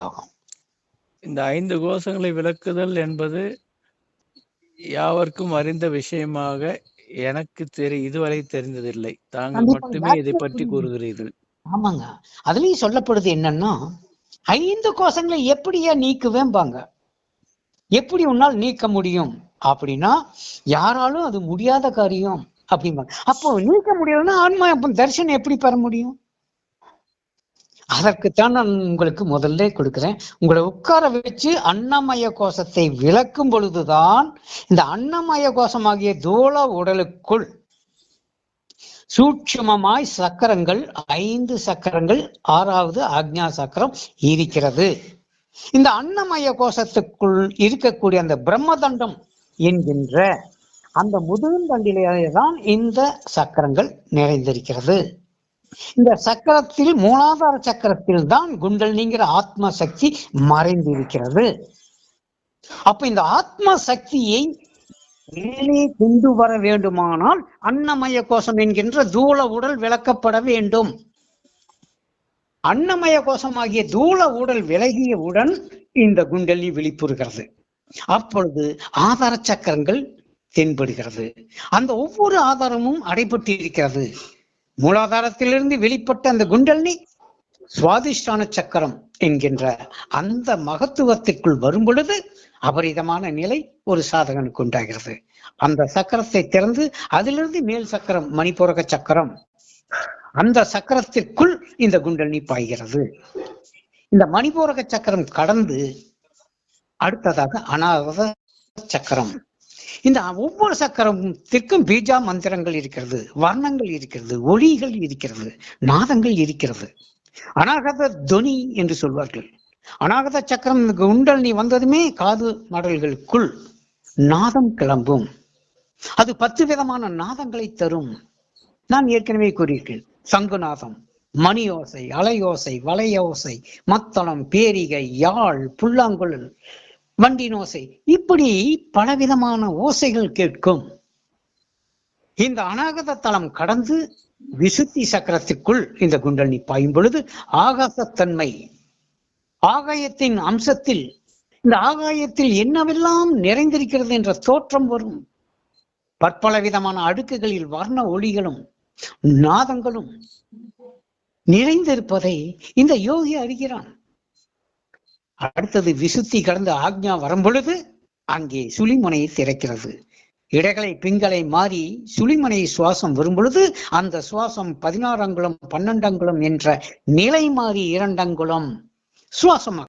ஆகும். இந்த 5 கோஷங்களை விளக்குதல் என்பது யாவருக்கும் அறிந்த விஷயமாக எனக்கு இதுவரை தெரிந்ததில்லை. தாங்கள் மட்டுமே இதை பற்றி கூறுகிறீர்கள். ஆமாங்க, அதுலயும் சொல்லப்படுது என்னன்னா, 5 கோஷங்களை எப்படியா நீக்குவேம்பாங்க. எப்படி உன்னால் நீக்க முடியும் அப்படின்னா, யாராலும் அது முடியாத காரியம் அப்படிம்பாங்க. அப்போ நீக்க முடியலன்னா ஆன்மா தரிசனம் எப்படி பெற முடியும்? அதற்குத்தான் நான் உங்களுக்கு முதல்ல கொடுக்கிறேன். உங்களை உட்கார வச்சு அன்னமய கோஷத்தை விளக்கும் பொழுதுதான் இந்த அன்னமய கோஷமாகிய தூள உடலுக்குள் சூட்சுமமாய் சக்கரங்கள் 5 சக்கரங்கள் 6வது ஆக்ஞா சக்கரம் இருக்கிறது. இந்த அன்னமய கோஷத்துக்குள் இருக்கக்கூடிய அந்த பிரம்மதண்டம் என்கின்ற அந்த முதுகுந்தண்டிலேதான் இந்த சக்கரங்கள் நிறைந்திருக்கிறது. இந்த சக்கரத்தில் மூலாதார சக்கரத்தில் தான் குண்டலினிங்கிற ஆத்ம சக்தி மறைந்திருக்கிறது. அப்ப இந்த ஆத்ம சக்தியை மேலே கொண்டு வர வேண்டுமானால் அன்னமய கோஷம் என்கின்ற தூள உடல் விளக்கப்பட வேண்டும். அன்னமய கோஷமாகிய தூள உடல் விலகியவுடன் இந்த குண்டலினி விழிப்புறுகிறது. அப்பொழுது ஆதார சக்கரங்கள் தென்படுகிறது. அந்த ஒவ்வொரு ஆதாரமும் அடைபட்டு இருக்கிறது. மூலாதாரத்திலிருந்து வெளிப்பட்ட அந்த குண்டலினி சுவாதிஷ்டான சக்கரம் என்கின்ற அந்த மகத்துவத்திற்குள் வரும் பொழுது அபரிதமான நிலை ஒரு சாதகனுக்கு உண்டாகிறது. அந்த சக்கரத்தை திறந்து அதிலிருந்து மேல் சக்கரம் மணிப்பூரக சக்கரம், அந்த சக்கரத்திற்குள் இந்த குண்டலினி பாய்கிறது. இந்த மணிப்பூரக சக்கரம் கடந்து அடுத்ததாக அநாகத சக்கரம். இந்த ஒவ்வொரு சக்கரத்திற்கும் பீஜா மந்திரங்கள் இருக்கிறது, வர்ணங்கள் இருக்கிறது, ஒளிகள் இருக்கிறது, நாதங்கள் இருக்கிறது. அநாகத துவனி என்று சொல்வார்கள். அநாகத சக்கரம் குண்டலினி வந்ததுமே காது மடல்களுக்குள் நாதம் கிளம்பும். அது 10 விதமான நாதங்களை தரும். நான் ஏற்கனவே கூறியிருக்கேன். சங்குநாதம், மணியோசை, அலையோசை, வளையோசை, மத்தளம், பேரிகை, யாழ், புல்லாங்குழல், வண்டினோசை, இப்படி பலவிதமான ஓசைகள் கேட்கும். இந்த அநாகத தளம் கடந்து விசுத்தி சக்கரத்திற்குள் இந்த குண்டலினி பாயும் பொழுது ஆகாசத்தன்மை, ஆகாயத்தின் அம்சத்தில், இந்த ஆகாயத்தில் என்னவெல்லாம் நிறைந்திருக்கிறது என்ற தோற்றம் வரும். பற்பல விதமான அடுக்குகளில் வர்ண ஒளிகளும் நாதங்களும் நிறைந்திருப்பதை இந்த யோகி அறிகிறான். அடுத்தது விசுத்தி கடந்து ஆக்ஞா வரும் பொழுது அங்கே சுழிமுனையை திறக்கிறது. இடகளை பிங்களை மாறி சுழிமுனை சுவாசம் வரும் பொழுது அந்த சுவாசம் 16 அங்குலம் 12 அங்குலம் என்ற நிலை மாறி 2 அங்குலம் சுவாசம்